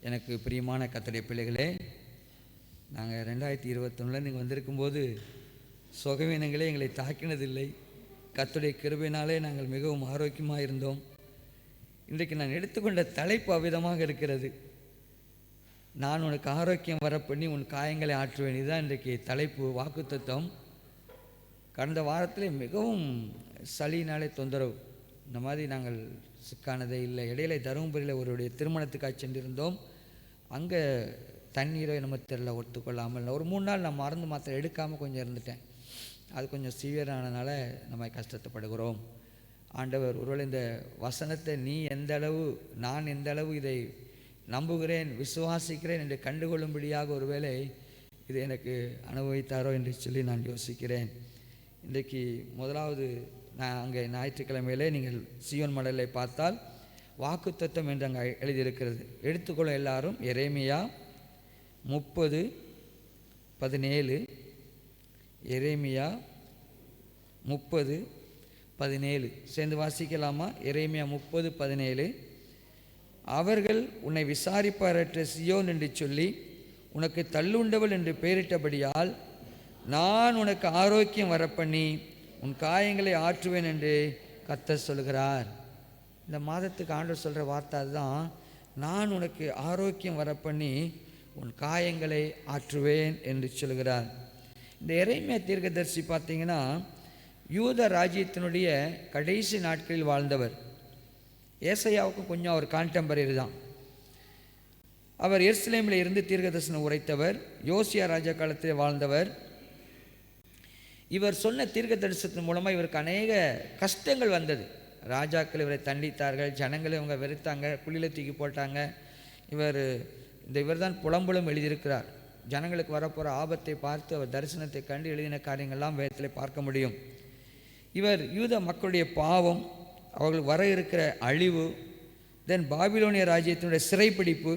எனக்கு பிரியமான கர்த்தருடைய பிள்ளைகளே, நாங்கள் 2021 நீங்கள் வந்திருக்கும்போது சுகவீனங்களே எங்களை தாக்கினதில்லை. கர்த்தருடைய கிருபையினாலே நாங்கள் மிகவும் ஆரோக்கியமாக இருந்தோம். இன்றைக்கு நான் எடுத்துக்கொண்ட தலைப்பு அவ்விதமாக இருக்கிறது. நான் உனக்கு ஆரோக்கியம் வரப்பண்ணி உன் காயங்களை ஆற்றுவேன். இதுதான் இன்றைக்கு தலைப்பு, வாக்குத்தத்தம். கடந்த வாரத்தில் மிகவும் சளியினாலே தொந்தரவு. இந்த மாதிரி நாங்கள் சிக்கானதே இல்லை. இடையில தருமபுரியில் ஒருவருடைய திருமணத்துக்காக சென்றிருந்தோம். அங்கே தண்ணீரை நம்ம தெரியல, ஒத்துக்கொள்ளாமல் ஒரு 3 நாள் நான் மருந்து மாத்திரை எடுக்காமல் கொஞ்சம் இருந்துட்டேன். அது கொஞ்சம் சிவியரானதுனால நம்ம கஷ்டப்படுகிறோம். ஆண்டவர் ஒருவேளை இந்த வசனத்தை நீ எந்த அளவு, நான் எந்த அளவு இதை நம்புகிறேன், விசுவாசிக்கிறேன் என்று கண்டுகொள்ளும்படியாக ஒருவேளை இது எனக்கு அனுபவித்தாரோ என்று சொல்லி நான் யோசிக்கிறேன். இன்றைக்கு முதலாவது நான் அங்கே ஞாயிற்றுக்கிழமையிலே நீங்கள் சீயோன் மடலை பார்த்தால் வாக்குத்தத்தம் என்று அங்கே எழுதியிருக்கிறது. எடுத்துக்கொள்ள எல்லாரும் எரேமியா 30:17. எரேமியா 30:17 சேர்ந்து வாசிக்கலாமா? எரேமியா 30:17. அவர்கள் உன்னை விசாரிப்பாரற்ற சியோன் என்று சொல்லி உனக்கு தள்ளுண்டவள் என்று பெயரிட்டபடியால் நான் உனக்கு ஆரோக்கியம் வரப்பண்ணி உன் காயங்களை ஆற்றுவேன் என்று கர்த்தர் சொல்கிறார். இந்த மாதத்துக்கு ஆண்டவர் சொல்கிற வார்த்தை அதுதான். நான் உனக்கு ஆரோக்கியம் வரப்பண்ணி உன் காயங்களை ஆற்றுவேன் என்று சொல்கிறார். இந்த எரேமியா தீர்க்கதரிசி பார்த்தீங்கன்னா யூத ராஜ்யத்தினுடைய கடைசி நாட்களில் வாழ்ந்தவர். ஏசாயாவுக்கும் கொஞ்சம் அவர் கான்டெம்பரரி தான். அவர் எருசலேமில் இருந்து தீர்க்கதரிசனம் உரைத்தவர். யோசியா ராஜா காலத்தில் வாழ்ந்தவர். இவர் சொன்ன தீர்க்க தரிசனத்தின் மூலமாக இவருக்கு அநேக கஷ்டங்கள் வந்தது. ராஜாக்கள் இவரை தண்டித்தார்கள், ஜனங்களை இவங்க வெறுத்தாங்க, குழியில் தூக்கி போட்டாங்க. இவர் தான் புலம்பலும் எழுதியிருக்கிறார். ஜனங்களுக்கு வரப்போகிற ஆபத்தை பார்த்து அவர் தரிசனத்தை கண்டு எழுதின காரியங்கள்லாம் வேதத்தில் பார்க்க முடியும். இவர் யூத மக்களுடைய பாவம், அவர்கள் வர இருக்கிற அழிவு, தென் பாபிலோனிய ராஜ்யத்தினுடைய சிறைப்பிடிப்பு,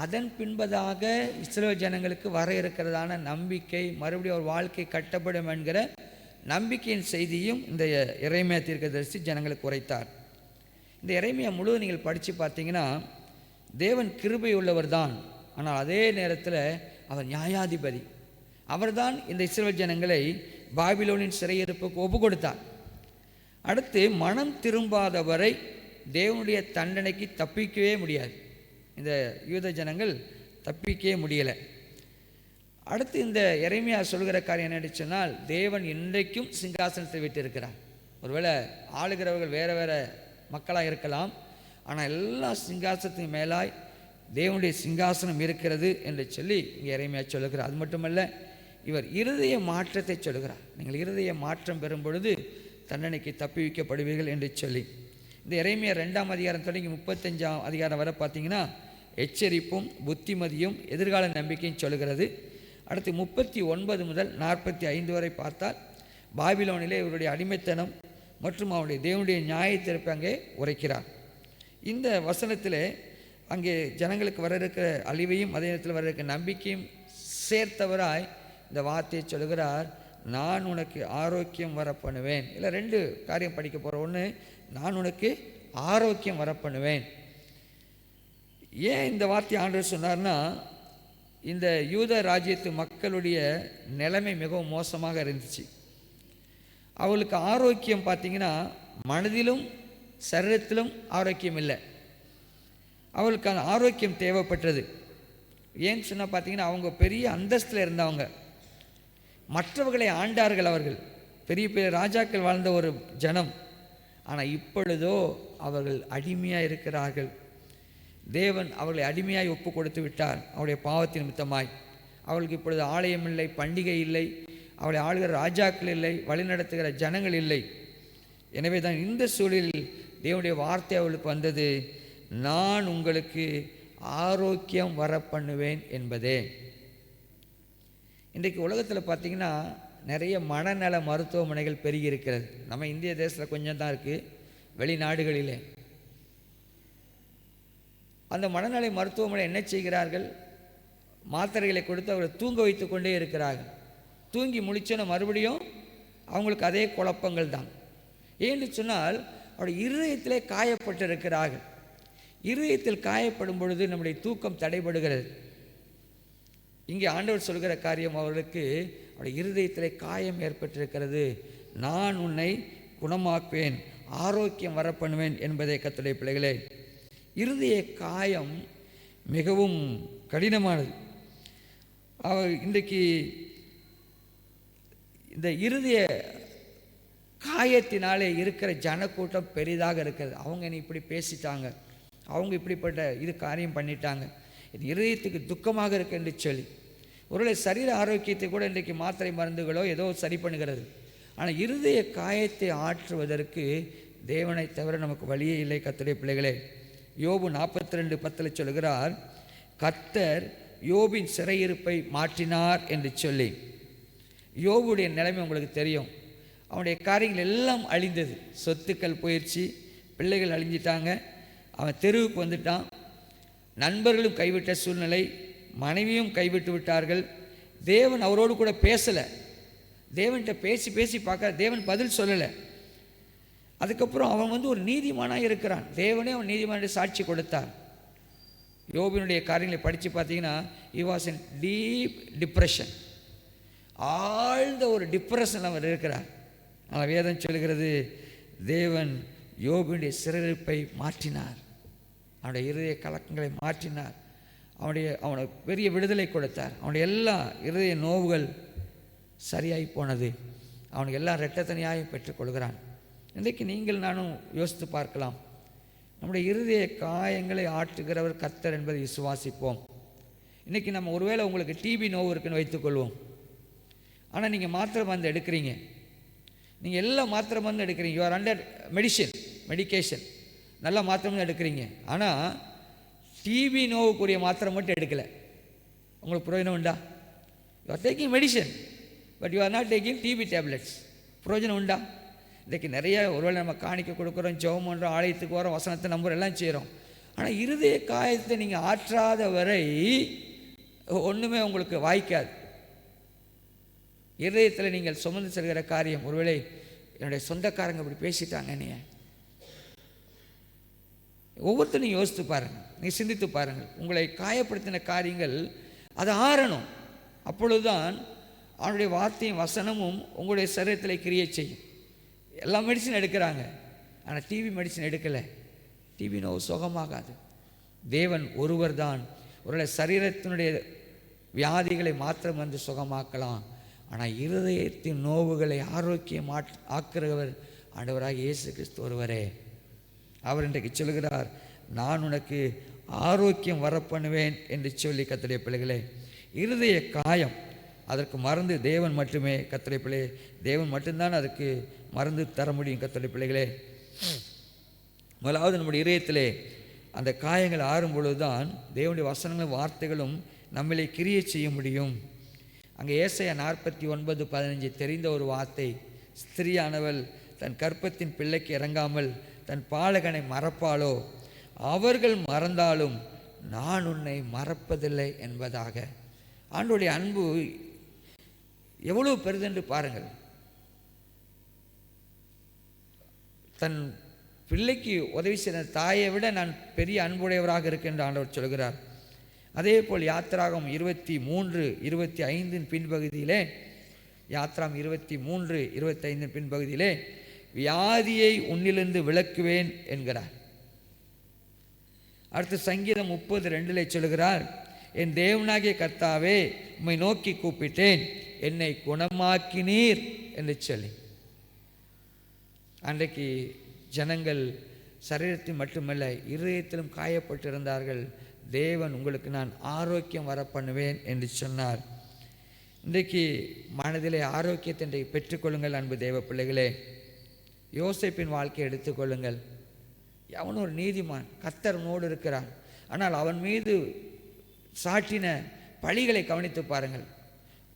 அதன் பின்பதாக இஸ்ரவேல் ஜனங்களுக்கு வர இருக்கிறதான நம்பிக்கை, மறுபடியும் ஒரு வாழ்க்கை கட்டப்படும் என்கிற நம்பிக்கையின் செய்தியும் இந்த எரேமியா தீர்க்கதரிசி ஜனங்களுக்கு உரைத்தார். இந்த எரேமியா முழுவதும் நீங்கள் படித்து பார்த்தீங்கன்னா தேவன் கிருபை உள்ளவர் தான், ஆனால் அதே நேரத்தில் அவர் நியாயாதிபதி. அவர்தான் இந்த இஸ்ரவேல் ஜனங்களை பாபிலோனின் சிறையிருப்புக்கு ஒப்பு கொடுத்தார். அடுத்து மனம் திரும்பாதவரை தேவனுடைய தண்டனைக்கு தப்பிக்கவே முடியாது. இந்த யூத ஜனங்கள் தப்பிக்கவே முடியலை. அடுத்து இந்த எரேமியா சொல்கிற காரியம் என்னன்னு சொன்னால், தேவன் இன்றைக்கும் சிங்காசனத்தை விட்டு இருக்கிறார். ஒருவேளை ஆளுகிறவர்கள் வேறு வேறு மக்களாக இருக்கலாம், ஆனால் எல்லா சிங்காசனத்துக்கு மேலாய் தேவனுடைய சிங்காசனம் இருக்கிறது என்று சொல்லி இங்கே எரேமியா சொல்லுகிறார். அது மட்டுமல்ல, இவர் இருதய மாற்றத்தை சொல்லுகிறார். நீங்கள் இருதய மாற்றம் பெறும் பொழுது தண்டனைக்கு தப்பி வைக்கப்படுவீர்கள் என்று சொல்லி இந்த எரேமியா 2ஆம் அதிகாரம் தொடங்கி 35ஆம் அதிகாரம் வரை பார்த்தீங்கன்னா எச்சரிப்பும் புத்திமதியும் எதிர்கால நம்பிக்கையும் சொல்லுகிறது. அடுத்து 39 முதல் 45 வரை பார்த்தால் பாபிலோனிலே இவருடைய அடிமைத்தனம் மற்றும் அவருடைய தேவனுடைய நியாயத்தீர்ப்பை அங்கே உரைக்கிறார். இந்த வசனத்திலே அங்கே ஜனங்களுக்கு வர இருக்கிற அழிவையும் அதே நேரத்தில் வர இருக்கிற நம்பிக்கையும் சேர்த்தவராய் இந்த வார்த்தையை சொல்கிறார். நான் உனக்கு ஆரோக்கியம் வர பண்ணுவேன். இல்லை 2 காரியம் படிக்க போகிறோம். ஒன்று, நான் உனக்கு ஆரோக்கியம் வர பண்ணுவேன். ஏன் இந்த வார்த்தை ஆண்டவர் சொன்னார்னா, இந்த யூத ராஜ்யத்து மக்களுடைய நிலைமை மிகவும் மோசமாக இருந்துச்சு. அவளுக்கு ஆரோக்கியம் பார்த்திங்கன்னா மனதிலும் சரீரத்திலும் ஆரோக்கியம் இல்லை. அவளுக்கு அந்த ஆரோக்கியம் தேவைப்பட்டது. ஏன்னு சொன்னால் பார்த்திங்கன்னா அவங்க பெரிய அந்தஸ்தில் இருந்தவங்க, மற்றவர்களை ஆண்டார்கள். அவர்கள் பெரிய பெரிய ராஜாக்கள் வாழ்ந்த ஒரு ஜனம். ஆனால் இப்பொழுதோ அவர்கள் அடிமையாக இருக்கிறார்கள். தேவன் அவர்களை அடிமையாய் ஒப்பு கொடுத்து விட்டார். அவருடைய பாவத்தின் நிமித்தமாய் அவளுக்கு இப்பொழுது ஆலயம் இல்லை, பண்டிகை இல்லை, அவளை ஆளுகிற ராஜாக்கள் இல்லை, வழிநடத்துகிற ஜனங்கள் இல்லை. எனவே தான் இந்த சூழலில் தேவனுடைய வார்த்தை அவளுக்கு வந்தது, நான் உங்களுக்கு ஆரோக்கியம் வர பண்ணுவேன் என்பதே. இன்றைக்கு உலகத்தில் பார்த்திங்கன்னா நிறைய மனநல மருத்துவமனைகள் பெருகி இருக்கிறது. நம்ம இந்திய தேசத்தில் கொஞ்சம் தான் இருக்குது, வெளிநாடுகளிலே. அந்த மனநல மருத்துவமனை என்ன செய்கிறார்கள்? மாத்திரைகளை கொடுத்து அவர்களை தூங்க வைத்து கொண்டே இருக்கிறார்கள். தூங்கி முடிச்சோன்னா மறுபடியும் அவங்களுக்கு அதே குழப்பங்கள் தான். ஏன்னு சொன்னால் அவருடைய இருதயத்திலே காயப்பட்டிருக்கிறார்கள். இருதயத்தில் காயப்படும் பொழுது நம்முடைய தூக்கம் தடைபடுகிறது. இங்கே ஆண்டவர் சொல்கிற காரியம், அவர்களுக்கு அவருடைய இருதயத்திலே காயம் ஏற்பட்டிருக்கிறது, நான் உன்னை குணமாக்குவேன், ஆரோக்கியம் வர பண்ணுவேன் என்பதை. கர்த்தருடைய பிள்ளைகளே, இருதய காயம் மிகவும் கடினமானது. இன்றைக்கு இந்த இருதய காயத்தினாலே இருக்கிற ஜனக்கூட்டம் பெரிதாக இருக்கிறது. அவங்க என்னை இப்படி பேசிட்டாங்க, அவங்க இப்படிப்பட்ட இது காரியம் பண்ணிட்டாங்க, இது இருதயத்துக்கு துக்கமாக இருக்கு என்று சொல்லி, ஒருவேளை சரீர ஆரோக்கியத்தை கூட இன்றைக்கு மாத்திரை மருந்துகளோ ஏதோ சரி பண்ணுகிறது. ஆனால் இருதய காயத்தை ஆற்றுவதற்கு தேவனை தவிர நமக்கு வழியே இல்லை. கர்த்தருடைய பிள்ளைகளே, யோபு 42:10 சொல்கிறார், கர்த்தர் யோபின் சிறையிருப்பை மாற்றினார் என்று சொல்லி. யோபுடைய நிலைமை உங்களுக்கு தெரியும். அவனுடைய காரியங்கள் எல்லாம் அழிந்தது, சொத்துக்கள் போயிடுச்சு, பிள்ளைகள் அழிஞ்சிட்டாங்க, அவன் தெருவுக்கு வந்துட்டான், நண்பர்களும் கைவிட்ட சூழ்நிலை, மனைவியும் கைவிட்டு விட்டார்கள். தேவன் அவரோடு கூட பேசலை, தேவன்கிட்ட பேசி பேசி பார்க்க தேவன் பதில் சொல்லலை. அதுக்கப்புறம் அவன் ஒரு நீதிமானாக இருக்கிறான், தேவனே அவன் நீதிமான சாட்சி கொடுத்தார். யோபினுடைய காரியங்களை படித்து பார்த்தீங்கன்னா, he was in deep depression, ஆழ்ந்த ஒரு டிப்ரெஷன் அவர் இருக்கிறார். ஆனால் வேதம் சொல்கிறது, தேவன் யோபினுடைய சிறையிருப்பை மாற்றினார், அவனுடைய இருதய கலக்கங்களை மாற்றினார், அவனுக்கு பெரிய விடுதலை கொடுத்தார், அவனுடைய எல்லா இருதய நோவுகள் சரியாகி போனது, அவனுக்கு எல்லா இரட்டத்தனியாயும் பெற்றுக்கொள்கிறான். இன்றைக்கு நீங்கள் நானும் யோசித்து பார்க்கலாம், நம்முடைய இருதய காயங்களை ஆற்றுகிறவர் கர்த்தர் என்பதை விசுவாசிப்போம். இன்றைக்கி நம்ம ஒருவேளை உங்களுக்கு டிபி நோவு இருக்குன்னு வைத்துக்கொள்வோம், ஆனால் நீங்கள் மாத்திரை மருந்து எடுக்கிறீங்க, நீங்கள் எல்லாம் மாத்திரை மருந்து எடுக்கிறீங்க, யூ ஆர் அண்டர் மெடிக்கேஷன், நல்லா மாத்திரை மருந்து எடுக்கிறீங்க, ஆனால் டிபி நோவுக்குரிய மாத்திரை மட்டும் எடுக்கலை, உங்களுக்கு பிரயோஜனம் உண்டா? You are taking medicine but you are not taking TB tablets, பிரயோஜனம் உண்டா? இன்றைக்கி நிறைய ஒருவேளை நம்ம காணிக்க கொடுக்குறோம், ஜெபம் பண்ணுறோம், ஆலயத்துக்கு வரோம், வசனத்தை நம்புறோம், எல்லாம் செய்கிறோம், ஆனால் இருதய காயத்தை நீங்கள் ஆற்றாத வரை ஒன்றுமே உங்களுக்கு வாய்க்காது. இருதயத்தில் நீங்கள் சுமந்து செல்கிற காரியம், ஒருவேளை என்னுடைய சொந்தக்காரங்க இப்படி பேசிட்டாங்க, என்னைய ஒவ்வொருத்தரும் யோசித்து பாருங்கள், நீங்கள் சிந்தித்து பாருங்கள், உங்களை காயப்படுத்தின காரியங்கள் அது ஆறணும். அப்பொழுதுதான் அவனுடைய வார்த்தையும் வசனமும் உங்களுடைய சரீரத்தில் கிரியை செய்யும். எல்லா மெடிசன் எடுக்கிறாங்க, ஆனால் டிபி மெடிசன் எடுக்கலை, டிபி நோவு சுகமாகாது. தேவன் ஒருவர் தான் ஒருவேளை சரீரத்தினுடைய வியாதிகளை மாத்திரம் வந்து சுகமாக்கலாம், ஆனால் இருதயத்தின் நோவுகளை ஆரோக்கியம் ஆக்குறவர் ஆண்டவராக இயேசு கிறிஸ்து ஒருவரே. அவர் இன்றைக்கு சொல்கிறார், நான் உனக்கு ஆரோக்கியம் வரப்பண்ணுவேன் என்று சொல்லி. கர்த்தருடைய பிள்ளைகளே, இருதய காயம் அதற்கு மருந்து தேவன் மட்டுமே. கர்த்தருடைய பிள்ளை, தேவன் மட்டும்தான் அதுக்கு மருந்து தர முடியும். கர்த்தருடைய பிள்ளைகளே, முதலாவது நம்முடைய இதயத்திலே அந்த காயங்கள் ஆறும் பொழுதுதான் தேவனுடைய வசனங்களும் வார்த்தைகளும் நம்மளை கிரியை செய்ய முடியும். அங்கே ஏசாயா 49:15 தெரிந்த ஒரு வார்த்தை, ஸ்திரீயானவள் தன் கற்பத்தின் பிள்ளைக்கு இறங்காமல் தன் பாலகனை மறப்பாளோ, அவர்கள் மறந்தாலும் நான் உன்னை மறப்பதில்லை என்பதாக. ஆண்டவருடைய அன்பு எவ்வளவு பெரிதென்று பாருங்கள். தன் பிள்ளைக்கு உதவி செய்த தாயை விட நான் பெரிய அன்புடையவராக இருக்கின்ற ஆண்டவர் சொல்கிறார். அதே போல் யாத்ராகம் 23:25 பின்பகுதியிலே, யாத்ராம் 23:25 பின்பகுதியிலே வியாதியை உன்னிலிருந்து விலக்குவேன் என்கிறார். அடுத்து சங்கீதம் 30:2 சொல்கிறார், என் தேவனாகிய கர்த்தாவே உம்மை நோக்கி கூப்பிட்டேன், என்னை குணமாக்கினீர் என்று சொல்லி. அன்றைக்கு ஜனங்கள் சரீரத்தில் மட்டுமல்ல இருதயத்திலும் காயப்பட்டிருந்தார்கள். தேவன் உங்களுக்கு நான் ஆரோக்கியம் வர பண்ணுவேன் என்று சொன்னார். இன்றைக்கு மனதிலே ஆரோக்கியத்தை இன்றைக்கு பெற்றுக்கொள்ளுங்கள் அன்பு தேவ பிள்ளைகளே. யோசேப்பின் வாழ்க்கையை எடுத்துக்கொள்ளுங்கள். அவன் ஒரு நீதிமான், கர்த்தரனோடு இருக்கிறான். ஆனால் அவன் மீது சாட்டின பழிகளை கவனித்து பாருங்கள்.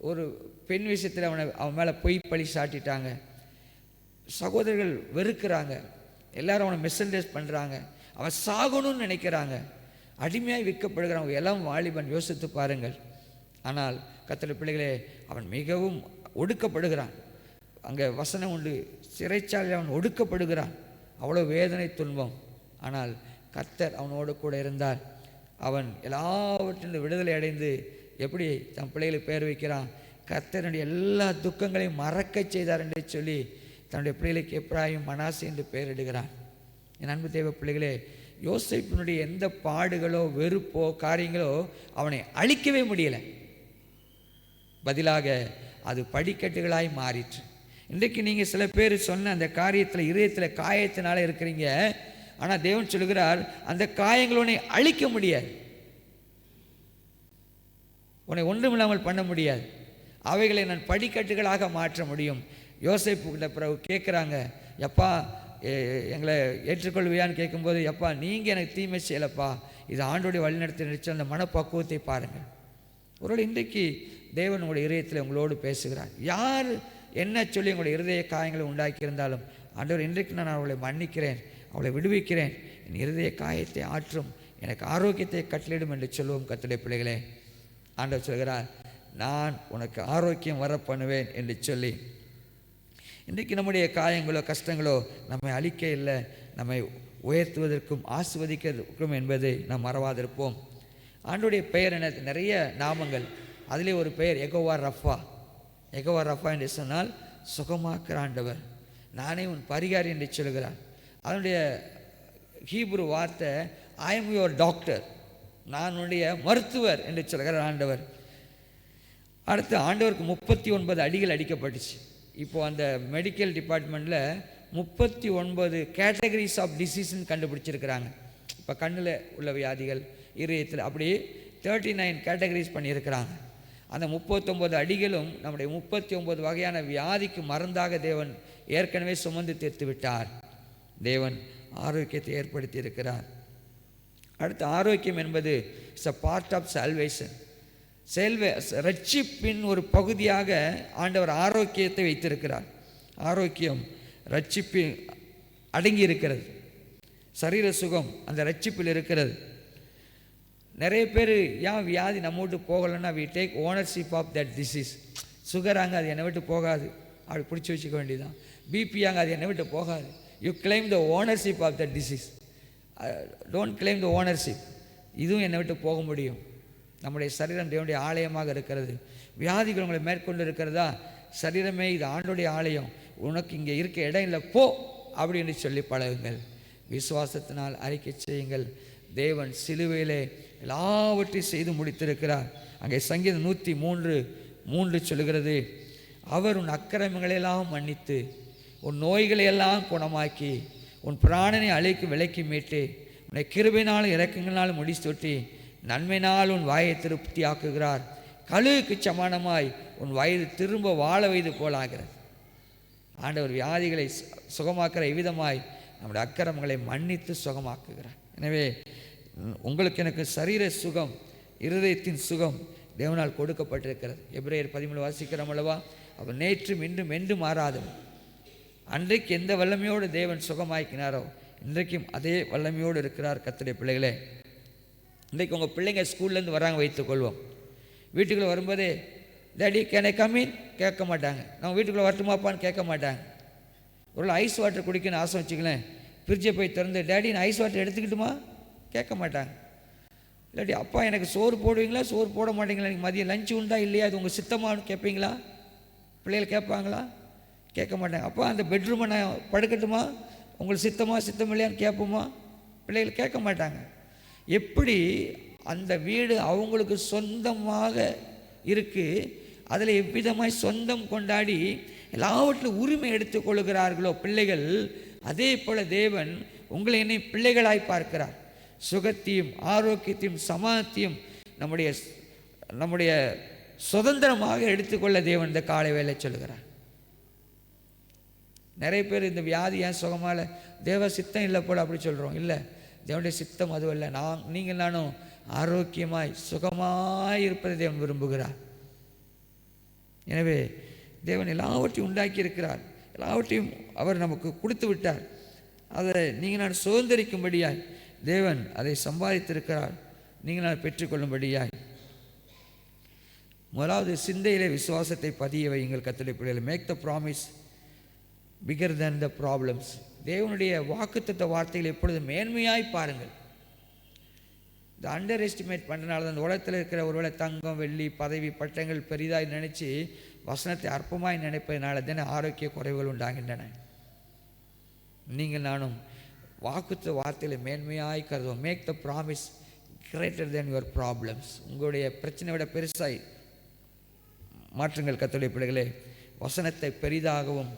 ஒரு பெண் விஷயத்தில் அவன் மேலே பொய் பழி சாட்டிட்டாங்க, சகோதரர்கள் வெறுக்கிறாங்க, எல்லாரும் அவனை மிஸ்அண்டர்ஸ்டாண்ட் பண்ணுறாங்க, அவன் சாகணும்னு நினைக்கிறாங்க, அடிமையாக விற்கப்படுகிறான், எல்லாம் வாலிபன். யோசித்து பாருங்கள். ஆனால் கர்த்தருடைய பிள்ளைகளே, அவன் மிகவும் ஒடுக்கப்படுகிறான். அங்கே வசனம் உண்டு, சிறைச்சாலையில் அவன் ஒடுக்கப்படுகிறான், அவ்வளோ வேதனை துன்பம். ஆனால் கர்த்தர் அவனோடு கூட இருந்தார். அவன் எல்லாவற்றிலும் விடுதலை அடைந்து எப்படி தன் பிள்ளைகளுக்கு பெயர் வைக்கிறான், கர்த்தருடைய எல்லா துக்கங்களையும் மறக்க செய்தார் என்று சொல்லி தன்னுடைய பிள்ளைகளுக்கு எப்ராயிம் மனாசே என்று பெயரிடுகிறான். என் அன்பு தேவ பிள்ளைகளே, யோசேப்பினுடைய எந்த பாடுகளோ வெறுப்போ காரியங்களோ அவனை அழிக்கவே முடியலை. பதிலாக அது படிக்கட்டுகளாய் மாறிற்று. இன்றைக்கு நீங்கள் சில பேர் சொன்ன அந்த காரியத்தில் இதயத்தில் காயத்தினால இருக்கிறீங்க. ஆனால் தேவன் சொல்கிறார், அந்த காயங்கள் உன்னை அழிக்க முடியாது, உன்னை ஒன்றுமில்லாமல் பண்ண முடியாது. அவைகளை நான் படிக்கட்டுகளாக மாற்ற முடியும். யோசேப்பு பிறகு கேட்குறாங்க, எப்பா எங்களை ஏற்றுக்கொள்வியான்னு கேட்கும்போது, எப்பா நீங்கள் எனக்கு தீமை செய்யலப்பா, இது ஆண்டோடைய வழிநடத்தி நினைச்ச அந்த மனப்பக்குவத்தை பாருங்கள். ஒருவேளை இன்றைக்கு தேவன் உங்களுடைய இதயத்தில் உங்களோடு பேசுகிறார். யார் என்ன சொல்லி உங்களுடைய இருதய காயங்களை உண்டாக்கியிருந்தாலும், ஆண்டவர் இன்றைக்கு நான் அவளை மன்னிக்கிறேன், அவளை விடுவிக்கிறேன், என் இருதய காயத்தை ஆற்றும், எனக்கு ஆரோக்கியத்தை கட்டளிடும் என்று சொல்லுவோம். கர்த்தருடைய பிள்ளைகளே, ஆண்டவர் சொல்கிறார், நான் உனக்கு ஆரோக்கியம் வர பண்ணுவேன் என்று சொல்லி. இன்றைக்கு நம்முடைய காயங்களோ கஷ்டங்களோ நம்மை அழிக்க இல்லை, நம்மை உயர்த்துவதற்கும் ஆசிர்வதிக்கிறதுக்கும் என்பதை நாம் மறவாதிருப்போம். ஆண்டோடைய பெயர் என்ன? நிறைய நாமங்கள். அதிலே ஒரு பெயர் யெகோவா ரஃபா. யெகோவா ரஃபா என்று சொன்னால் சுகமாக்குற ஆண்டவர், நானே உன் பரிகாரி என்று சொல்கிறார். அதனுடைய ஹீப்ரு வார்த்தை ஐ எம் யுவர் டாக்டர், நான் உன்னுடைய மருத்துவர் என்று சொல்கிறார் ஆண்டவர். அடுத்து ஆண்டவருக்கு 39 அடிகள் அடிக்கப்பட்டுச்சு. இப்போது அந்த மெடிக்கல் டிபார்ட்மெண்ட்டில் 39 கேட்டகரிஸ் ஆஃப் டிசீஸ்ன்னு கண்டுபிடிச்சிருக்கிறாங்க. இப்போ கண்ணில் உள்ள வியாதிகள், இதயத்தில், அப்படி 39 கேட்டகரிஸ் பண்ணியிருக்கிறாங்க. அந்த 39 அடிகளும் நம்முடைய 39 வகையான வியாதிக்கு மருந்தாக தேவன் ஏற்கனவே சுமந்து தீர்த்து விட்டார். தேவன் ஆரோக்கியத்தை ஏற்படுத்தி இருக்கிறார். அடுத்து ஆரோக்கியம் என்பது it's a part of salvation. ரட்சிப்பின் ஒரு பகுதியாக ஆண்டவர் ஆரோக்கியத்தை வைத்திருக்கிறார். ஆரோக்கியம் ரட்சிப்பில் அடங்கி இருக்கிறது. சரீர சுகம் அந்த ரட்சிப்பில் இருக்கிறது. நிறைய பேர் ஏன் வியாதி நம்ம விட்டு போகலைன்னா we take ownership of that disease. சுகராங்க அது என்னை விட்டு போகாது, அப்படி பிடிச்சி வச்சுக்க வேண்டியதுதான். பிபியாங்க அது என்னை விட்டு போகாது. You claim the ownership of that disease, don't claim the ownership. இதுவும் என்னை விட்டு போக முடியும். நம்முடைய சரீரம் தேவனுடைய ஆலயமாக இருக்கிறது. வியாதிகள் உங்களை மேற்கொண்டு இருக்கிறதா? சரீரமே இது ஆண்டோடைய ஆலயம், உனக்கு இங்கே இருக்க இடம் இல்லை, போ அப்படின்னு சொல்லி பழகுங்கள். விசுவாசத்தினால் அறிக்கை செய்யுங்கள். தேவன் சிலுவையிலே எல்லாவற்றையும் செய்து முடித்திருக்கிறார். அங்கே சங்கீதம் 103:3 சொல்கிறது, அவர் உன் அக்கிரமங்களெல்லாம் மன்னித்து உன் நோய்களையெல்லாம் குணமாக்கி உன் பிராணனை அழைக்கு விலைக்கு மீட்டு உன்னை கிருபையினாலும் இரக்கங்களாலும் முடிசூட்டி நன்மையினால் உன் வாயை திருப்தி ஆக்குகிறார். கழுகுக்கு சமானமாய் உன் வயது திரும்ப வாழ வயது போலாகிறது. ஆண்டவர் வியாதிகளை சுகமாக்குற விதமாய் நம்முடைய அக்கிரமங்களை மன்னித்து சுகமாக்குகிறார். எனவே உங்களுக்கு எனக்கு சரீர சுகம், இருதயத்தின் சுகம் தேவனால் கொடுக்கப்பட்டிருக்கிறது. எபிரேயர் 13 வாசிக்கிறோம் அல்லவா? அவர் நேற்றும் இன்றும் என்றும் மாறாதவர். அன்றைக்கு எந்த வல்லமையோடு தேவன் சுகமாக்கினாரோ இன்றைக்கும் அதே வல்லமையோடு இருக்கிறார். கர்த்தருடைய பிள்ளைகளே, இன்றைக்கு உங்கள் பிள்ளைங்க ஸ்கூல்லேருந்து வராங்க வைத்துக்கொள்வோம். வீட்டுக்குள்ளே வரும்போதே daddy can I come in கேட்க மாட்டாங்க. நம்ம வீட்டுக்குள்ளே வரட்டுமாப்பான்னு கேட்க மாட்டாங்க. ஒரு ஐஸ் வாட்டர் குடிக்கணும்னு ஆசை வச்சுக்கலேன், ஃப்ரிட்ஜை போய் திறந்து டேடி நான் ஐஸ் வாட்டர் எடுத்துக்கிட்டுமா கேட்க மாட்டாங்க. இல்லாட்டி அப்பா எனக்கு சோறு போடுவீங்களா, சோறு போட மாட்டீங்களா, எனக்கு மதியம் லஞ்சு உண்டா இல்லையா, அது உங்கள் சித்தமானு கேட்பீங்களா? பிள்ளைகள் கேட்பாங்களா? கேட்க மாட்டாங்க. அப்பா அந்த பெட்ரூமை நான் படுக்கட்டுமா, உங்களுக்கு சித்தம் இல்லையான்னு கேட்போமா? பிள்ளைகள் கேட்க மாட்டாங்க. எப்படி அந்த வீடு அவங்களுக்கு சொந்தமாக இருக்குது, அதில் எவ்விதமாய் சொந்தம் கொண்டாடி எல்லாவற்றிலும் உரிமை எடுத்துக்கொள்கிறார்களோ பிள்ளைகள், அதே போல் தேவன் உங்களை என்னை பிள்ளைகளாய் பார்க்கிறார். சுகத்தையும் ஆரோக்கியத்தையும் சமாதானத்தையும் நம்முடைய சுதந்திரமாக எடுத்துக்கொள்ள தேவன் இந்த காலை வேலை சொல்கிறார். நிறைய பேர் இந்த வியாதி ஏன் சுகமால தேவ சித்தம் இல்லை போல் அப்படி சொல்கிறோம். இல்லை, தேவனுடைய சித்தம் அதுவல்ல. நீங்கள் நானும் ஆரோக்கியமாய் சுகமாய் இருப்பதை தேவன் விரும்புகிறார். எனவே தேவன் எல்லாவற்றையும் உண்டாக்கி இருக்கிறார், எல்லாவற்றையும் அவர் நமக்கு கொடுத்து விட்டார். அதை நீங்கள் நான் சுதந்திரிக்கும்படியாய் தேவன் அதை சம்பாதித்திருக்கிறார், நீங்கள் நான் பெற்றுக்கொள்ளும்படியாய். முதலாவது சிந்தையிலே விசுவாசத்தை பதிய வையுங்கள். கர்த்தருடைய பிள்ளைகளை make the promise. Bigger than the problems. தேவனுடைய வாக்குத்தத்த வார்த்தைகள் எப்பொழுது மேன்மையாய் பாருங்கள். இந்த அண்டர் எஸ்டிமேட் பண்ணுறனால தான் அந்த உலகத்தில் இருக்கிற ஒருவேளை தங்கம், வெள்ளி, பதவி, பட்டங்கள் பெரிதாய் நினச்சி வசனத்தை அற்பமாய் நினைப்பதனால தானே ஆரோக்கிய குறைவுகள் உண்டாகின்றன. நீங்கள் நானும் வாக்குத்த வார்த்தைகளை மேன்மையாய் கருதுவோம். Make the promise greater than your problems. உங்களுடைய பிரச்சனை விட பெருசாய் மாற்றுங்கள் கர்த்தருடைய பிள்ளைகளே. வசனத்தை பெரிதாகவும்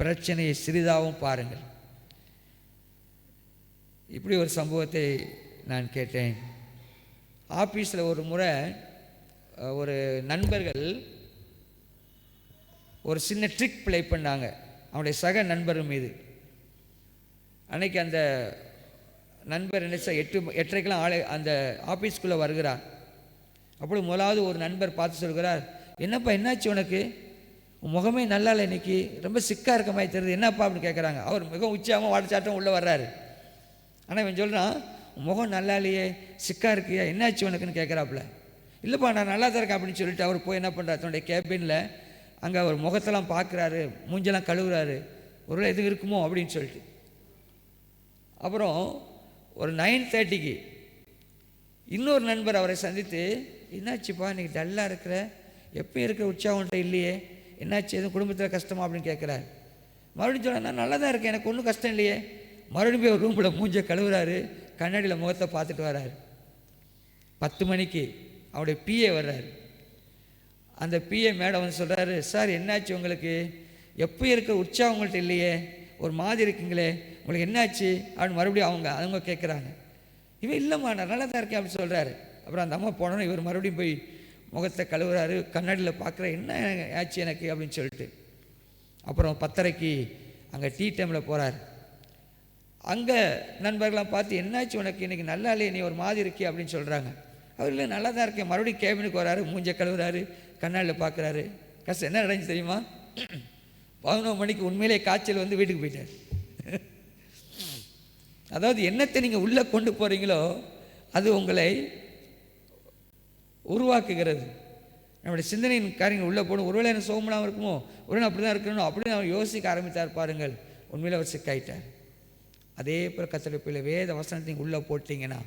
பிரச்சனையை சிறிதாகவும் பாருங்கள். இப்படி ஒரு சம்பவத்தை நான் கேட்டேன். ஆஃபீஸில் ஒரு முறை ஒரு நண்பர்கள் ஒரு சின்ன ட்ரிக் ப்ளே பண்ணாங்க அவனுடைய சக நண்பர் மீது. அன்னைக்கு அந்த நண்பர் என்ன 8:30க்கெல்லாம் அந்த ஆஃபீஸ்க்குள்ளே வருகிறார். அப்பொழுது முதலாவது ஒரு நண்பர் பார்த்து சொல்கிறார், என்னப்பா என்னாச்சு உனக்கு, உன் முகமே நல்லா இல்லை, இன்னைக்கு ரொம்ப சிக்காக இருக்க மாதிரி தெரியுது, என்னப்பா அப்படின்னு கேட்குறாங்க. அவர் மிகவும் உச்சாமல் வாடச்சாட்டம் உள்ளே வர்றாரு. ஆனால் இவன் சொல்கிறான், உன் முகம் நல்லா இல்லையே, சிக்காக இருக்கியா, என்னாச்சு உனக்குன்னு கேட்குறாப்புல. இல்லைப்பா நான் நல்லா தான் இருக்கேன் அப்படின்னு சொல்லிட்டு அவர் போய் என்ன பண்ணுறாரு, தன்னுடைய கேபினில் அங்கே அவர் முகத்தெல்லாம் பார்க்குறாரு, மூஞ்செல்லாம் கழுவுறாரு, ஒருவேளை எதுவும் இருக்குமோ அப்படின்னு சொல்லிட்டு. அப்புறம் ஒரு 9:30க்கு இன்னொரு நண்பர் அவரை சந்தித்து, என்னாச்சுப்பா இன்றைக்கி டல்லாக இருக்கிற, எப்போ இருக்கிற உற்சாகம்ட்ட இல்லையே, என்னாச்சு, எதுவும் குடும்பத்தில் கஷ்டமா அப்படின்னு கேட்குறாரு. மறுபடியும் சொல்ல, நான் நல்லா தான் இருக்கேன், எனக்கு ஒன்றும் கஷ்டம் இல்லையே. மறுபடியும் போய் ஒரு ரூமில் மூஞ்சை கழுவுறாரு, கண்ணாடியில் முகத்தை பார்த்துட்டு வர்றாரு. 10 மணிக்கு அவருடைய பிஏ வர்றாரு. அந்த பிஏ மேடம் வந்து சொல்கிறாரு, சார் என்னாச்சு உங்களுக்கு, எப்போ இருக்கிற உற்சாகம் உங்கள்கிட்ட இல்லையே, ஒரு மாதிரி இருக்குங்களே, உங்களுக்கு என்னாச்சு அப்படின்னு மறுபடியும் அவங்க கேட்குறாங்க. இவன் இல்லைம்மா நான் நல்லா தான் இருக்கேன் அப்படின்னு சொல்கிறாரு. அப்புறம் அந்த அம்மா போனோன்னு இவர் மறுபடியும் போய் முகத்தை கழுவுறாரு, கண்ணாடியில் பார்க்குற, என்ன ஆச்சு எனக்கு அப்படின்னு சொல்லிட்டு. அப்புறம் 10:30க்கு அங்கே டீ டைமில் போகிறார். அங்கே நண்பர்கள்லாம் பார்த்து, என்னாச்சு உனக்கு இன்றைக்கி நல்லா இல்லையே, நீ ஒரு மாதிரி இருக்கே அப்படின்னு சொல்கிறாங்க. அவர் இல்லை நல்லா தான் இருக்கேன். மறுபடியும் கேபினுக்கு வராரு, மூஞ்சை கழுவுறாரு, கண்ணாடியில் பார்க்குறாரு. கஷ்டம் என்ன நடந்துச்சு தெரியுமா, 11 மணிக்கு உண்மையிலே காய்ச்சல் வந்து வீட்டுக்கு போயிட்டார். அதாவது என்னத்தை நீங்கள் உள்ளே கொண்டு போகிறீங்களோ அது உங்களை உருவாக்குகிறது. நம்முடைய சிந்தனையின் காரியங்கள் உள்ளே போடும். ஒருவேளை எனக்கு சோமனாக இருக்குமோ, ஒருவேளை அப்படி தான் இருக்கணும் அப்படின்னு அவர் யோசிக்க ஆரம்பித்தார் பாருங்கள். உண்மையில் அவர் சிக்காயிட்டார். அதே போல் கர்த்தருடைய பிள்ளை வேத வசனத்தை நீங்கள் உள்ளே போட்டிங்கன்னா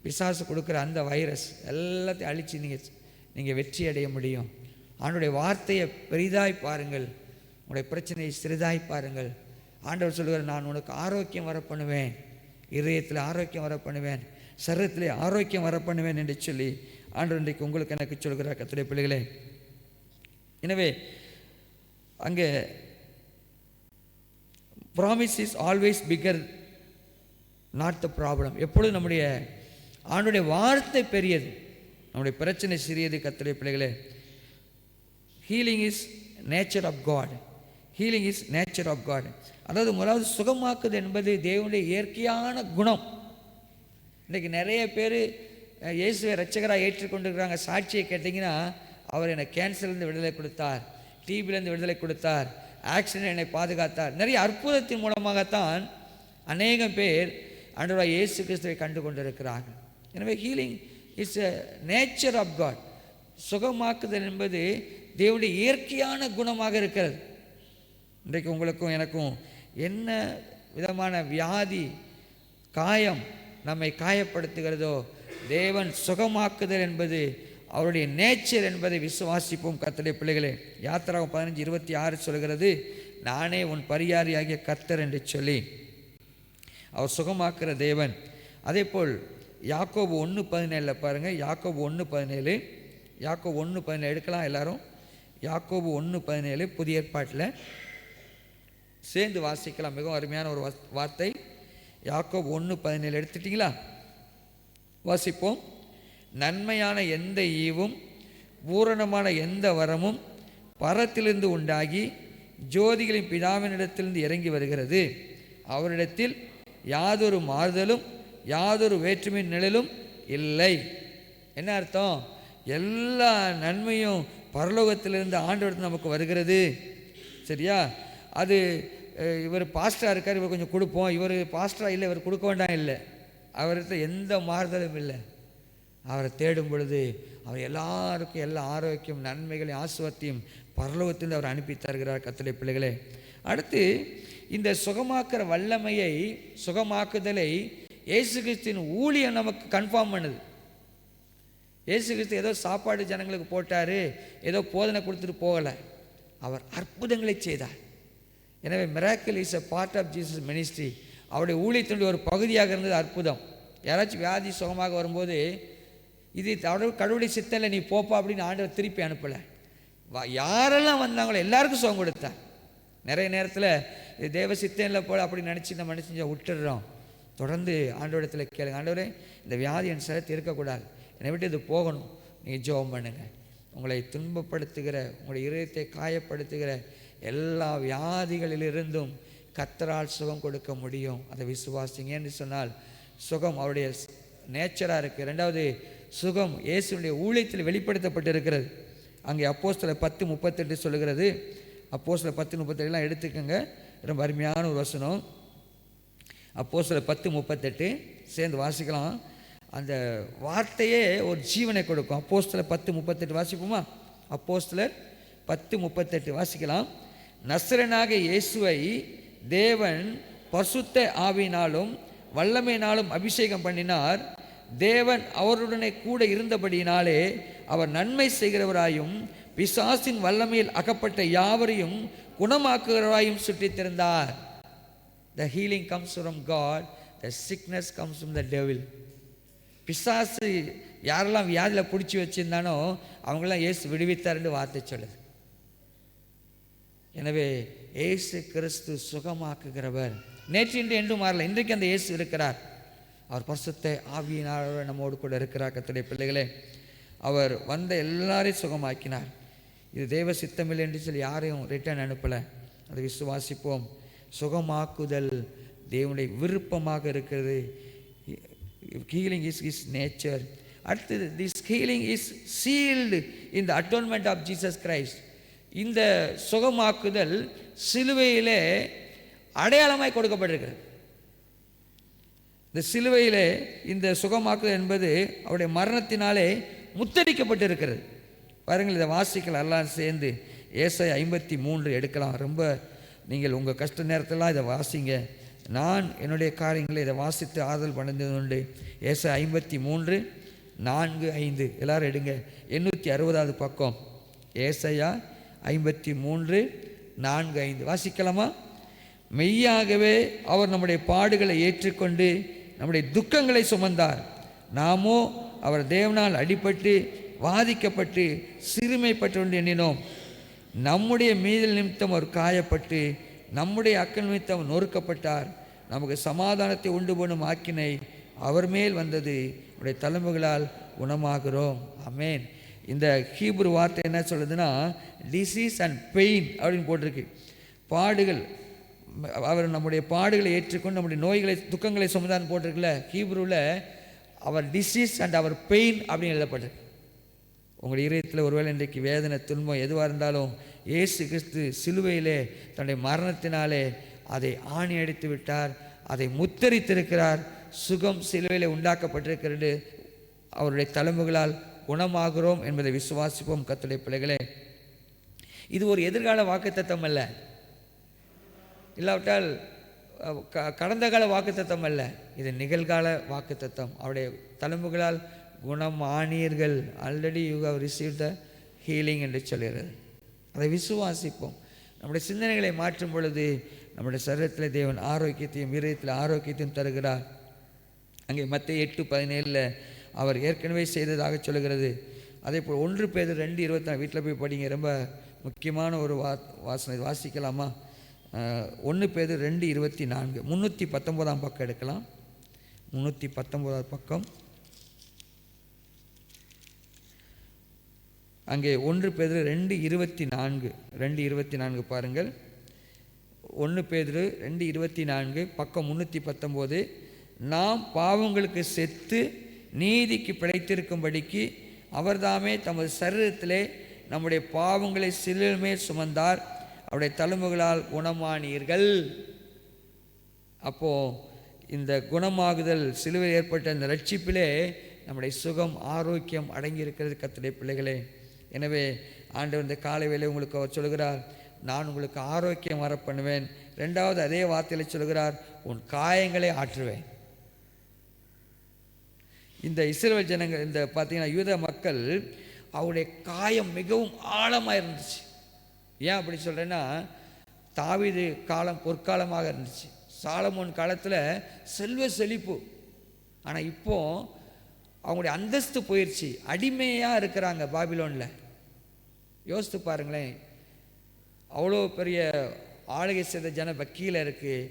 பிசாசு கொடுக்குற அந்த வைரஸ் எல்லாத்தையும் அழித்து நீங்கள் வெற்றி அடைய முடியும். ஆண்டவருடைய வார்த்தையை பெரிதாய் பாருங்கள், உங்களுடைய பிரச்சனையை சிறிதாய் பாருங்கள். ஆண்டவர் சொல்லுவார், நான் உனக்கு ஆரோக்கியம் வர பண்ணுவேன், இதயத்தில் ஆரோக்கியம் வர பண்ணுவேன், சரீரத்திலே ஆரோக்கியம் வர பண்ணுவேன் என்று சொல்லி ஆண்டவர் இன்றைக்கு உங்களுக்கு எனக்கு சொல்கிறார் கர்த்தருடைய பிள்ளைகளே. எனவே அங்கே promise is always bigger not the problem. எப்பொழுதும் நம்முடைய ஆண்டவருடைய வார்த்தை பெரியது, நம்முடைய பிரச்சனை சிறியது கர்த்தருடைய பிள்ளைகளே. Healing is nature of God. Healing is nature of God. அதாவது முதலாவது சுகமாக்குது என்பது தேவனுடைய இயற்கையான குணம். இன்றைக்கி நிறைய பேர் இயேசுவை இரட்சகராக ஏற்றுக்கொண்டிருக்கிறாங்க. சாட்சியை கேட்டிங்கன்னா, அவர் எனக்கு கேன்சர்லேருந்து விடுதலை கொடுத்தார், டிபிலேருந்து விடுதலை கொடுத்தார், ஆக்சிடென்ட் என்னை பாதுகாத்தார். நிறைய அற்புதத்தின் மூலமாகத்தான் அநேகம் பேர் ஆண்டவராகிய இயேசு கிறிஸ்துவை கண்டு கொண்டிருக்கிறார்கள். எனவே healing is a nature of God. சுகமாக்குதல் என்பது தேவனுடைய இயற்கையான குணமாக இருக்கிறது. இன்றைக்கு உங்களுக்கும் எனக்கும் என்ன விதமான வியாதி காயம் நம்மை காயப்படுத்துகிறதோ, தேவன் சுகமாக்குதல் என்பது அவருடைய நேச்சர் என்பதை விசுவாசிப்போம் கர்த்தருடைய பிள்ளைகளே. யாத்திராகம் 15:26 சொல்கிறது, நானே உன் பரியாரியாகிய கர்த்தர் என்று சொல்லி அவர் சுகமாக்குற தேவன். அதே போல் யாக்கோபு 1:17 பாருங்கள். யாக்கோபு 1:17, யாக்கோபு 1:17 எடுக்கலாம் எல்லாரும். யாக்கோபு 1:17 புதிய ஏற்பாட்டில் சேர்ந்து வாசிக்கலாம். மிகவும் அருமையான ஒரு வார்த்தை. யாக்கோபு 1:17 எடுத்துட்டிங்களா? வாசிப்போம். நன்மையான எந்த ஈவும் பூரணமான எந்த வரமும் பரத்திலிருந்து உண்டாகி ஜோதிகளின் பிதாவினிடத்திலிருந்து இறங்கி வருகிறது. அவரிடத்தில் யாதொரு மாறுதலும் யாதொரு வேற்றுமை நிழலும் இல்லை. என்ன அர்த்தம்? எல்லா நன்மையும் பரலோகத்திலிருந்து ஆண்டவரிடத்தில் நமக்கு வருகிறது. சரியா? அது இவர் பாஸ்டராக இருக்கார், இவர் கொஞ்சம் கொடுப்போம், இவர் பாஸ்டராக இல்லை, இவர் கொடுக்க வேண்டாம் இல்லை. அவர்கிட்ட எந்த மாறுதலும் இல்லை. அவரை தேடும் பொழுது அவர் எல்லாருக்கும் எல்லா ஆரோக்கியம் நன்மைகளையும் ஆசுவத்தையும் பரலோகத்திலிருந்து அவர் அனுப்பி தருகிறார் கர்த்தருடைய பிள்ளைகளே. அடுத்து இந்த சுகமாக்குற வல்லமையை, சுகமாக்குதலை இயேசு கிறிஸ்துவின் ஊழியம் நமக்கு கன்ஃபார்ம் பண்ணுது. இயேசு கிறிஸ்து ஏதோ சாப்பாடு ஜனங்களுக்கு போட்டார், ஏதோ போதனை கொடுத்துட்டு போகலை, அவர் அற்புதங்களை செய்தார். எனவே miracle is a part of Jesus ministry. அவருடைய ஊழியத்தினுடைய ஒரு பகுதியாக இருந்தது அற்புதம். யாராச்சும் வியாதி சுகமாக வரும்போது இது கடவுளுடைய சித்தம்ல, நீ போப்பா அப்படின்னு ஆண்டவர் திருப்பி அனுப்பலை. யாரெல்லாம் வந்தாங்களோ எல்லாருக்கும் சுகம் கொடுத்தார். நிறைய நேரத்தில் இது தேவ சித்தம்ல போல அப்படி நினச்சி நம்ம நினச்சி விட்டுடுறோம். தொடர்ந்து ஆண்டவரிடத்தில் கேளுங்க, ஆண்டவரே இந்த வியாதி என் சிரத்தை இருக்கக்கூடாது, என்னை விட்டு இது போகணும். நீங்கள் ஜெபம் பண்ணுங்கள். உங்களை துன்பப்படுத்துகிற, உங்களுடைய இதயத்தை காயப்படுத்துகிற எல்லா வியாதிகளிலிருந்தும் கர்த்தரால் சுகம் கொடுக்க முடியும். அதை விசுவாசிங்கன்னு சொன்னால் சுகம் அவருடைய நேச்சராக இருக்குது. ரெண்டாவது, சுகம் இயேசுடைய ஊழியத்தில் வெளிப்படுத்தப்பட்டு இருக்கிறது. அங்கே அப்போஸ்தலர் 10:38 சொல்லுகிறது. அப்போஸ்தலர் 10:38 எடுத்துக்கோங்க, ரொம்ப அருமையான ஒரு வசனம். அப்போஸ்தலர் 10:38 சேர்ந்து வாசிக்கலாம். அந்த வார்த்தையே ஒரு ஜீவனை கொடுக்கும். அப்போஸ்தலர் 10:38 வாசிப்போமா? அப்போஸ்தலர் 10:38 வாசிக்கலாம். நசரேயனாக இயேசுவை தேவன் பரிசுத்த ஆவியினாலும் வல்லமையினாலும் அபிஷேகம் பண்ணினார். தேவன் அவருடனே கூட இருந்தபடியினாலே அவர் நன்மை செய்கிறவராயும் பிசாசின் வல்லமையில் அகப்பட்ட யாவரையும் குணமாக்குகிறவராயும் சுற்றித்திருந்தார். The healing comes from God, the sickness comes from the devil. பிசாசு யாரெல்லாம் வியாதியில் பிடிச்சி வச்சிருந்தானோ அவங்களாம் இயேசு விடுவித்தார்னு வார்த்தை சொல்லுது. எனவே இயேசு கிறிஸ்து சுகமாக்குகிறவர். நேற்று இன்று என்றும் மாறல. இன்றைக்கு அந்த இயேசு இருக்கிறார். அவர் பரிசுத்த ஆவியினார் நம்மோடு கூட இருக்கிறார். கர்த்தருடைய பிள்ளைகளே, அவர் வந்த எல்லாரையும் சுகமாக்கினார். இது தேவ சித்தமில்லை என்று சொல்லி யாரையும் ரிட்டர்ன் அனுப்பலை. அதை விசுவாசிப்போம். சுகமாக்குதல் தேவனுடைய விருப்பமாக இருக்கிறது. Healing is his nature. அடுத்தது, this healing is sealed in the atonement of Jesus Christ. இந்த சுகமாக்குதல் சிலுவையிலே அடையாளமாய் கொடுக்கப்பட்டிருக்கிறது. இந்த சிலுவையிலே இந்த சுகமாக்குதல் என்பது அவருடைய மரணத்தினாலே முத்தரிக்கப்பட்டிருக்கிறது. பாருங்கள், இதை வாசிக்கலாம் எல்லாம் சேர்ந்து. ஏசாயா 53 எடுக்கலாம். ரொம்ப நீங்கள் உங்கள் கஷ்ட நேரத்திலாம் இதை வாசிங்க. நான் என்னுடைய காரியங்களை இதை வாசித்து ஆறுதல் பண்ணது உண்டு. ஏசாயா 53 4, 5 எல்லாரும் எடுங்க. 860வது பக்கம். ஏசாயா 53 4, 5 வாசிக்கலாமா? மெய்யாகவே அவர் நம்முடைய பாடுகளை ஏற்றுக்கொண்டு நம்முடைய துக்கங்களை சுமந்தார். நாமோ அவர் தேவனால் அடிபட்டு வாதிக்கப்பட்டு சிறுமைப்பட்டு எண்ணினோம். நம்முடைய மீதல் நிமித்தம் அவர் காயப்பட்டு நம்முடைய அக்கல் நிமித்தம் நொறுக்கப்பட்டார். நமக்கு சமாதானத்தை உண்டு பண்ணும் ஆக்கினை அவர் மேல் வந்தது. அவருடைய தழும்புகளால் குணமாகிறோம். ஆமென். இந்த ஹீப்ரு வார்த்தை என்ன சொல்லுதுன்னா, டிசீஸ் அண்ட் பெயின் அப்படின்னு போட்டிருக்கு. பாடுகள், அவர் நம்முடைய பாடுகளை ஏற்றுக்கொண்டு நம்முடைய நோய்களை துக்கங்களை சுமந்தான்னு போட்டிருக்குல்ல. ஹீப்ருவில் அவர் டிசீஸ் அண்ட் அவர் பெயின் அப்படின்னு எழுதப்பட்டிருக்கு. உங்களுடைய இதயத்தில் ஒருவேளை இன்றைக்கு வேதனை துன்பம் எதுவாக இருந்தாலும் இயேசு கிறிஸ்து சிலுவையிலே தன்னுடைய மரணத்தினாலே அதை ஆணி அடித்து விட்டார், அதை முத்தரித்திருக்கிறார். சுகம் சிலுவையிலே உண்டாக்கப்பட்டிருக்கிறது. அவருடைய தழும்புகளால் குணமாகிறோம் என்பதை விசுவாசிப்போம். கர்த்தருடைய பிள்ளைகளே, இது ஒரு எதிர்கால வாக்குத்தத்தம் அல்ல, இல்லாவிட்டால் கடந்த கால வாக்குத்தத்தம் அல்ல, இது நிகழ்கால வாக்குத்தத்தம். அவருடைய தழும்புகளால் குணம் ஆனீர்கள். Already you have receive the healing என்று சொல்கிறது. அதை விசுவாசிப்போம். நம்முடைய சிந்தனைகளை மாற்றும் பொழுது நம்முடைய சரீரத்தில் தேவன் ஆரோக்கியத்தையும் இதயத்தில் ஆரோக்கியத்தையும் தருகிறார். அங்கே மத்தேயு 8:17 அவர் ஏற்கனவே செய்ததாக சொல்கிறது. அதே போல் 1 பேதுரு 2:24 வீட்டில் போய் படிங்க. ரொம்ப முக்கியமான ஒரு வாசனை வாசிக்கலாமா? 1 பேதுரு 2:24 319ஆம் பக்கம் எடுக்கலாம். 319ஆம் பக்கம். அங்கே 1 பேதுரு 2:24 பாருங்கள். 1 பேதுரு 2:24 பக்கம் 319. நாம் பாவங்களுக்கு செத்து நீதிக்கு பிழைத்திருக்கும்படிக்கு அவர்தாமே தமது சரீரத்திலே நம்முடைய பாவங்களை சிலுவையில் மேல் சுமந்தார், அவருடைய தழும்புகளால் குணமானீர்கள். அப்போது இந்த குணமாகுதல் சிலுவையில் ஏற்பட்ட இந்த ரட்சிப்பிலே நம்முடைய சுகம் ஆரோக்கியம் அடங்கி இருக்கிறது. கர்த்தருடைய பிள்ளைகளே, எனவே ஆண்டவர் இந்த காலை வேளை உங்களுக்கு அவர் சொல்கிறார், நான் உங்களுக்கு ஆரோக்கியம் வர பண்ணுவேன். ரெண்டாவது அதே வார்த்தையில் சொல்கிறார், உன் காயங்களை ஆற்றுவேன். இந்த இஸ்ரவேல் ஜனங்கள், இந்த பார்த்தீங்கன்னா யூத மக்கள், அவருடைய காயம் மிகவும் ஆழமாக இருந்துச்சு. ஏன் அப்படி சொல்கிறேன்னா, தாவீது காலம் பொற்காலமாக இருந்துச்சு. சாலமோன் காலத்தில் செல்வ செழிப்பு. ஆனால் இப்போ அவங்களுடைய அந்தஸ்து போயிடுச்சு. அடிமையாக இருக்கிறாங்க பாபிலோனில். யோசித்து பாருங்களேன், அவ்வளோ பெரிய ஆளுகை செய்த ஜன கீழே இருக்குது,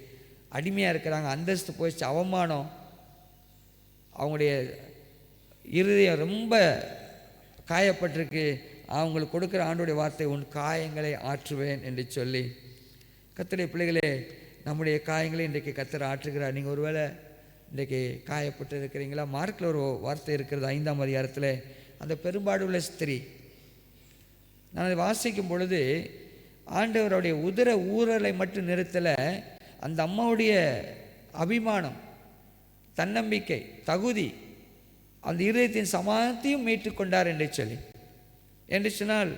அடிமையாக இருக்கிறாங்க. அந்தஸ்து போயிடுச்சு, அவமானம். அவங்களுடைய இருதயம் ரொம்ப காயப்பட்டிருக்கு. அவங்களுக்கு கொடுக்குற ஆண்டோடைய வார்த்தை, உன் காயங்களை ஆற்றுவேன் என்று சொல்லி. கர்த்தருடைய பிள்ளைகளே, நம்முடைய காயங்களை இன்றைக்கு கர்த்தர் ஆற்றுகிறார். நீங்கள் ஒருவேளை இன்றைக்கு காயப்பட்டு இருக்கிறீங்களா? மார்க்கில் ஒரு வார்த்தை இருக்கிறது 5ஆம் அதிகாரத்தில், அந்த பெரும்பாடுள்ள ஸ்திரீ. நான் அதை வாசிக்கும் பொழுது ஆண்டவருடைய உதர ஊரலை மட்டும் நிறுத்தலை, அந்த அம்மாவுடைய அபிமானம், தன்னம்பிக்கை, தகுதி, அந்த இருதயத்தின் சமாதானத்தையும் மீட்டுக்கொண்டார் என்று சொன்னால்,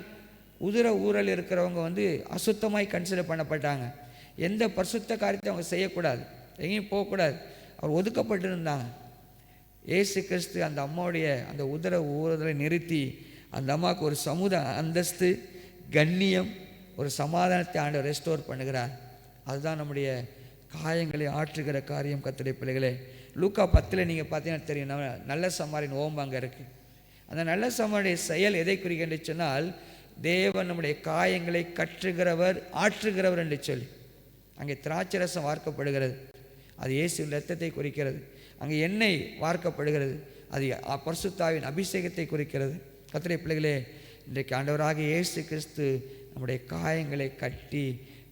உதிர ஊரல் இருக்கிறவங்க அசுத்தமாய் கன்சிடர் பண்ணப்பட்டாங்க. எந்த பரிசுத்த காரியத்தை அவங்க செய்யக்கூடாது, எங்கேயும் போகக்கூடாது. அவர் ஒதுக்கப்பட்டிருந்தாங்க. இயேசு கிறிஸ்து அந்த அம்மாவுடைய அந்த உதர ஊரலை நிறுத்தி அந்த அம்மாவுக்கு ஒரு சமுதாய அந்தஸ்து, கண்ணியம், ஒரு சமாதானத்தை ஆண்டவர் ரெஸ்டோர் பண்ணுகிறார். அதுதான் நம்முடைய காயங்களை ஆற்றுகிற காரியம். கர்த்தருடைய பிள்ளைகளே, லூக்கா 10 நீங்கள் பார்த்தீங்கன்னா தெரியும், நல்ல சமாரின் ஓம்பு அங்கே இருக்குது. அந்த நல்ல சமாரியுடைய செயல் எதை குறிக்கின்ற சொன்னால், தேவன் நம்முடைய காயங்களை கற்றுகிறவர், ஆற்றுகிறவர் என்று சொல்லி. அங்கே திராட்சை ரசம் வார்க்கப்படுகிறது, அது இயேசுவின் இரத்தத்தை குறிக்கிறது. அங்கே எண்ணெய் வார்க்கப்படுகிறது, அது பரிசுத்தாவின் அபிஷேகத்தை குறிக்கிறது. கர்த்தருடைய பிள்ளைகளே, இன்றைக்கு ஆண்டவராக இயேசு கிறிஸ்து நம்முடைய காயங்களை கட்டி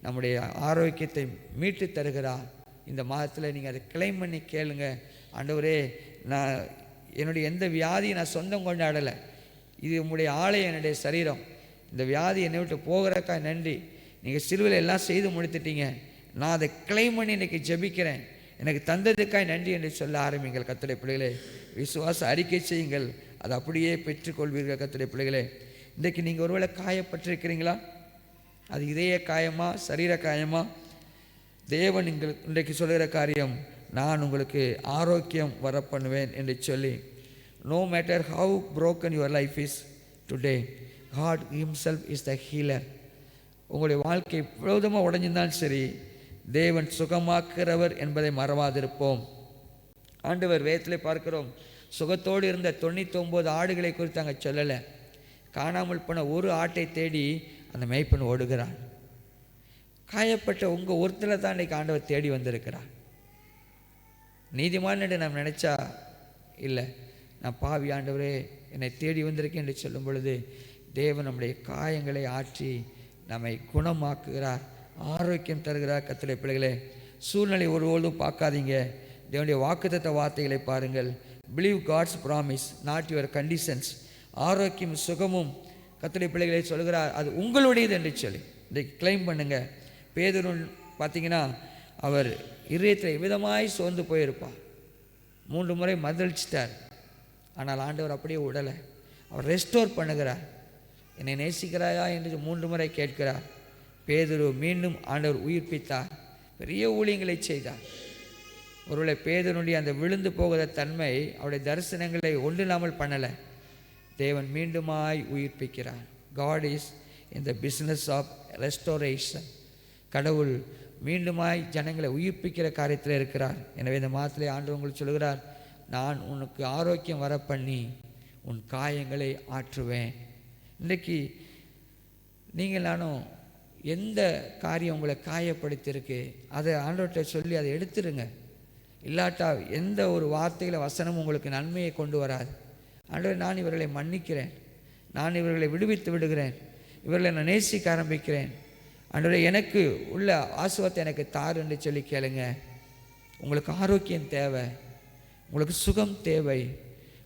நம்முடைய ஆரோக்கியத்தை மீட்டு தருகிறார். இந்த மாதத்தில் நீங்கள் அதை கிளைம் பண்ணி கேளுங்க. ஆண்டவரே, நான் என்னுடைய எந்த வியாதியை நான் சொந்தம் கொண்டாடலை, இது உங்களுடைய ஆலயம், என்னுடைய சரீரம். இந்த வியாதி என்னை விட்டு போகிறக்கா நன்றி. நீங்கள் சிறுவில் எல்லாம் செய்து முடித்துட்டீங்க, நான் அதை கிளைம் பண்ணி இன்றைக்கி ஜெபிக்கிறேன், எனக்கு தந்ததுக்காய் நன்றி என்று சொல்ல ஆரம்பிங்கள். கர்த்தருடைய பிள்ளைகளே, விசுவாச அறிக்கை செய்யுங்கள், அதை அப்படியே பெற்றுக்கொள்வீர்கள். கர்த்தருடைய பிள்ளைகளே, இன்றைக்கு நீங்கள் ஒருவேளை காயப்பட்டிருக்கிறீங்களா? அது இதய காயமா, சரீர காயமா? தேவன் இன்றைக்கு சொல்கிற காரியம், நான் உங்களுக்கு ஆரோக்கியம் வர பண்ணுவேன் என்று சொல்லி. No matter how broken your life is today, God himself is the healer. உங்களுடைய வாழ்க்கை விரோதமாக உடைஞ்சிருந்தாலும் சரி, தேவன் சுகமாக்குறவர் என்பதை மறவாதிருப்போம். ஆண்டவர் வேதத்திலே பார்க்கிறோம், சுகத்தோடு இருந்த 99 ஆடுகளை குறித்து அங்கே சொல்லலை. காணாமல் போன ஒரு ஆட்டை தேடி அந்த மேய்ப்பன் ஓடுகிறான். காயப்பட்ட உங்கள் ஒருத்தரை தான் இன்றைக்கு ஆண்டவர் தேடி வந்திருக்கிறார். நீதிமான் என்று நாம் நினச்சா இல்லை, நான் பாவி, ஆண்டவரே என்னை தேடி வந்திருக்கேன் என்று சொல்லும் பொழுது தேவன் நம்முடைய காயங்களை ஆற்றி நம்மை குணமாக்குகிறார், ஆரோக்கியம் தருகிறார். கர்த்தருடைய பிள்ளைகளே, சூழ்நிலை ஒருபோதும் பார்க்காதீங்க, தேவனுடைய வாக்குத்தத்த வார்த்தைகளை பாருங்கள். Believe God's promise, not your conditions. ஆரோக்கியம் சுகமும் கர்த்தருடைய பிள்ளைகளை சொல்கிறார், அது உங்களுடையது என்று சொல்லி இன்றைக்கு கிளைம் பண்ணுங்க. பேதுரு பார்த்தீங்கன்னா, அவர் இதயத்தில் விதமாய் சோர்ந்து போயிருப்பார், 3 முறை மதளிச்சிட்டார். ஆனால் ஆண்டவர் அப்படியே விடலை, அவர் ரெஸ்டோர் பண்ணுகிறார். என்னை நேசிக்கிறாயா என்று 3 முறை கேட்கிறார். பேதுரு மீண்டும் ஆண்டவர் உயிர்ப்பித்தார், பெரிய ஊழியங்களை செய்தார். ஒருவேளை பேதுருடைய அந்த விழுந்து போகிற தன்மை அவருடைய தரிசனங்களை ஒன்றில்லாமல் பண்ணலை. தேவன் மீண்டுமாய் உயிர்ப்பிக்கிறார். God is in the business of restoration. கடவுள் மீண்டுமாய் ஜனங்களை உயிர்ப்பிக்கிற காரியத்தில் இருக்கிறார். எனவே இந்த மாதத்திலே ஆண்டவர் உங்களுக்கு சொல்கிறார், நான் உனக்கு ஆரோக்கியம் வர பண்ணி உன் காயங்களை ஆற்றுவேன். இன்றைக்கு நீங்கள் நானும் எந்த காரியம் உங்களை காயப்படுத்தியிருக்கு அதை ஆண்டவர்கிட்ட சொல்லி அதை எடுத்துருங்க. இல்லாட்டா எந்த ஒரு வார்த்தைகளை வசனமும் உங்களுக்கு நன்மையை கொண்டு வராது. ஆண்டவரே, நான் இவர்களை மன்னிக்கிறேன், நான் இவர்களை விடுவித்து விடுகிறேன், இவர்களை நான் நேசிக்க ஆரம்பிக்கிறேன். ஆண்டவரே, எனக்கு உள்ள ஆசீர்வாதத்தை எனக்கு தாரு என்று சொல்லி கேளுங்க. உங்களுக்கு ஆரோக்கியம் தேவை, உங்களுக்கு சுகம் தேவை,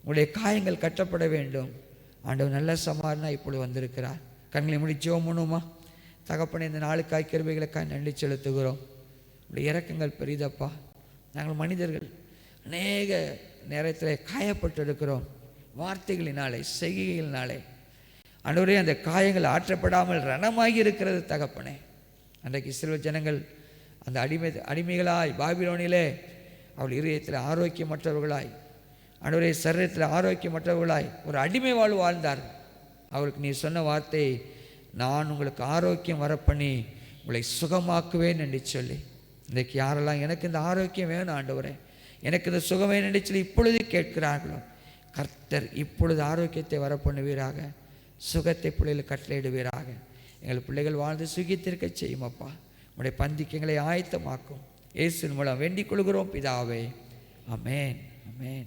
உங்களுடைய காயங்கள் கட்டப்பட வேண்டும். ஆண்டவர் நல்ல சமாதானா இப்பொழுது வந்திருக்கிறார். கண்களை மூடி ஜெபம் பண்ணுவோமா? தகப்பனே, இந்த நாளுக்காய் கிருபைகளுக்காய் நன்றி செலுத்துகிறோம். உங்களுடைய இரக்கங்கள் பெரிதப்பா. நாங்கள் மனிதர்கள் அநேக நேரத்தில் காயப்பட்டு இருக்கிறோம், வார்த்தைகளினாலே, செய்கைகளினாலே. ஆண்டவரே, அந்த காயங்கள் ஆற்றப்படாமல் ரணமாகி இருக்கிறது தகப்பனே. அன்றைக்கு இஸ்ரவேல் ஜனங்கள் அந்த அடிமைகளாய் பாபிலோனிலே அவள் இதயத்தில் ஆரோக்கியமற்றவர்களாய், ஆண்டவரே சரீரத்தில் ஆரோக்கியமற்றவர்களாய் ஒரு அடிமை வாழ்வு வாழ்ந்தார்கள். அவருக்கு நீ சொன்ன வார்த்தை, நான் உங்களுக்கு ஆரோக்கியம் வரப்பண்ணி உங்களை சுகமாக்குவேன் என்று சொல்லி, இன்றைக்கு யாரெல்லாம் எனக்கு இந்த ஆரோக்கியம் வேணும் ஆண்டவரே, எனக்கு இந்த சுகம் வேணும் என்று சொல்லி இப்பொழுது கேட்கிறார்களோ, கர்த்தர் இப்பொழுது ஆரோக்கியத்தை வரப்பண்ணுவீராக, சுகத்தை பிள்ளைகள் கட்டளையிடுவீராக. எங்கள் பிள்ளைகள் வாழ்ந்து சுகித்திருக்க செய்யும் அப்பா. உடைய பந்திக்கு எங்களை ஆயத்தமாக்கும். இயேசுவின் மூலம் வேண்டிக் கொள்கிறோம் பிதாவே. ஆமென், ஆமென்.